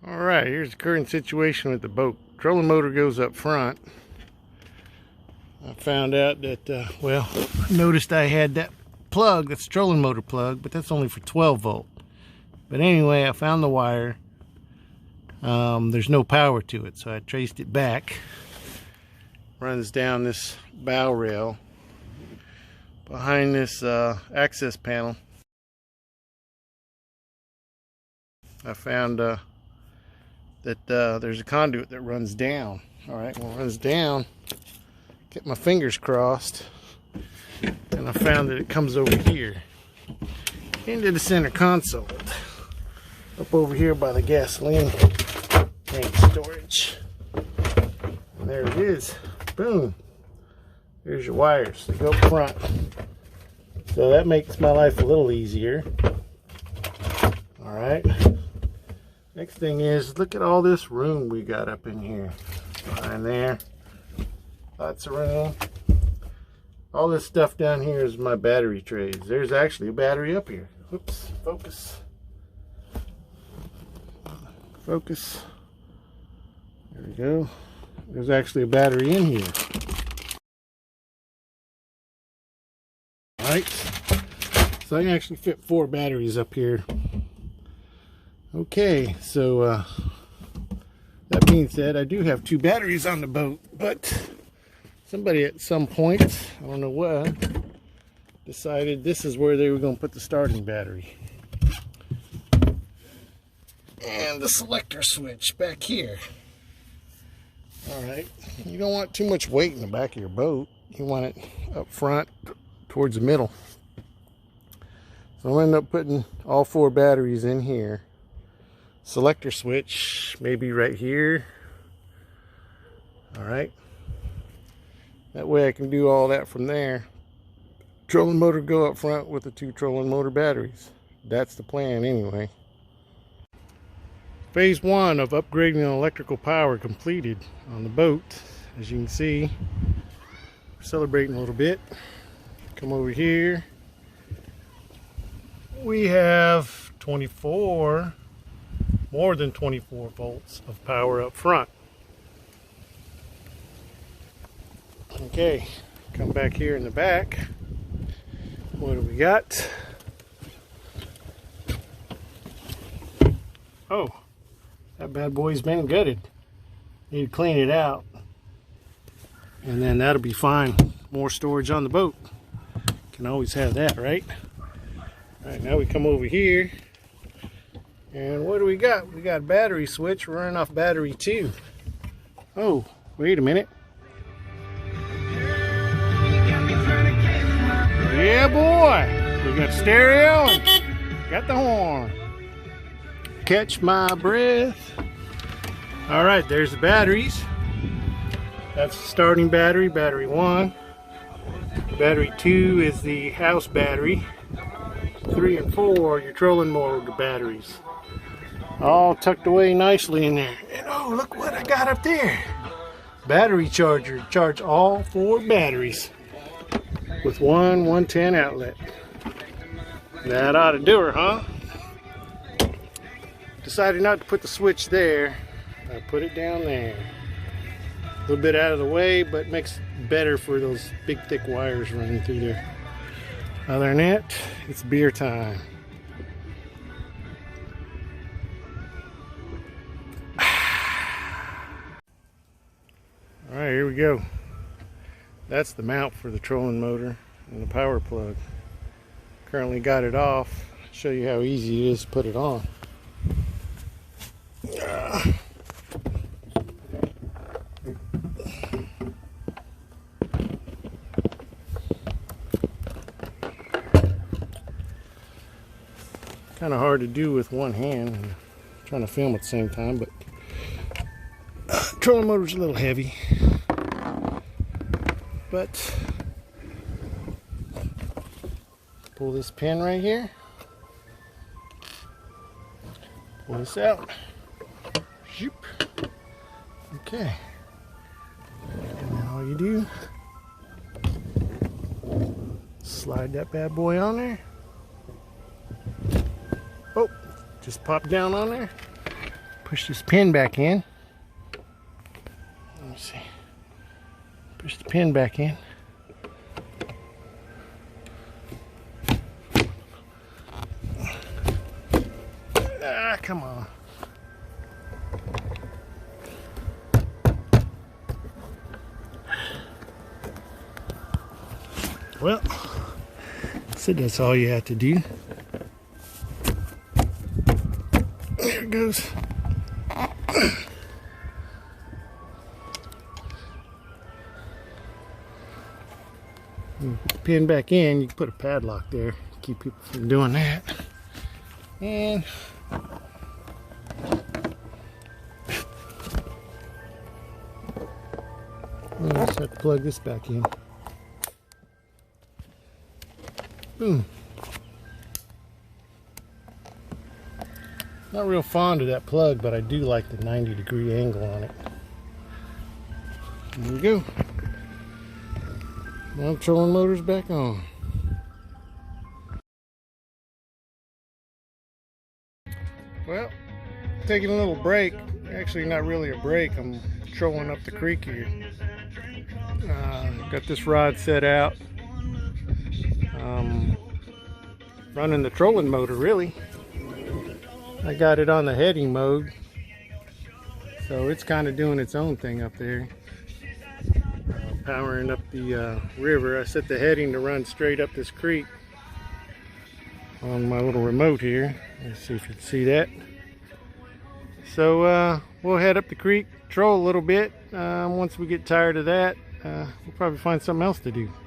Alright, here's the current situation with the boat. Trolling motor goes up front. I found out that, well, I noticed I had that plug, that's a trolling motor plug, but that's only for 12 volt. But anyway, I found the wire. There's no power to it, so I traced it back. Runs down this bow rail behind this access panel. I found that there's a conduit that runs down. Alright, well, it runs down. Get my fingers crossed, and I found that it comes over here into the center console, up over here by the gasoline tank storage. And there it is. Boom. There's your wires. They go up front. So that makes my life a little easier. Alright. Next thing is, look at all this room we got up in here. Behind there. Lots of room. All this stuff down here is my battery trays. There's actually a battery up here. Oops. Focus. Focus. There we go. There's actually a battery in here. Alright. So I can actually fit 4 batteries up here. Okay, so that being said, I do have 2 batteries on the boat, but somebody at some point, I don't know what, decided this is where they were going to put the starting battery. And the selector switch back here. Alright, you don't want too much weight in the back of your boat. You want it up front towards the middle. So I'll end up putting all 4 batteries in here. Selector switch maybe right here. Alright. That way I can do all that from there. Trolling motor go up front with the 2 trolling motor batteries. That's the plan anyway. Phase 1 of upgrading the electrical power completed on the boat. As you can see, we're celebrating a little bit. Come over here. We have 24, more than 24 volts of power up front. Okay, come back here in the back. What do we got? Oh, that bad boy's been gutted. Need to clean it out. And then that'll be fine. More storage on the boat. Can always have that, right? Alright, now we come over here. And what do we got? We got a battery switch. We're running off battery 2. Oh, wait a minute. Yeah, boy. We got stereo and got the horn. Catch my breath. Alright, there's the batteries. That's the starting battery, battery 1. Battery 2 is the house battery. 3 and 4 are your trolling motor batteries. All tucked away nicely in there. And oh, look what I got up there. Battery charger. Charge all 4 batteries with one 110 outlet. That ought to do her, huh? Decided not to put the switch there. I put it down there. A little bit out of the way, but makes it better for those big thick wires running through there. Other than that, it's beer time. Alright, here we go. That's the mount for the trolling motor and the power plug. Currently got it off. I'll show you how easy it is to put it on. Kind of hard to do with one hand. I'm trying to film at the same time, but trolling motor's a little heavy. But pull this pin right here. Pull this out. Shoop. Okay. And then all you do, slide that bad boy on there. Oh, just pop down on there. Push this pin back in. Let me see. Push the pin back in. Ah, come on. Well, so that's all you have to do. There it goes. Put the pin back in. You can put a padlock there to keep people from doing that. And we'll just have to plug this back in. Boom. Not real fond of that plug, but I do like the 90-degree angle on it. There we go. Now trolling motor's back on. Well, taking a little break. Actually, not really a break. I'm trolling up the creek here. Got this rod set out. Running the trolling motor, really. I got it on the heading mode, so it's kind of doing its own thing up there. Powering up the river. I set the heading to run straight up this creek on my little remote here. Let's see if you can see that. So we'll head up the creek, troll a little bit. Once we get tired of that, we'll probably find something else to do.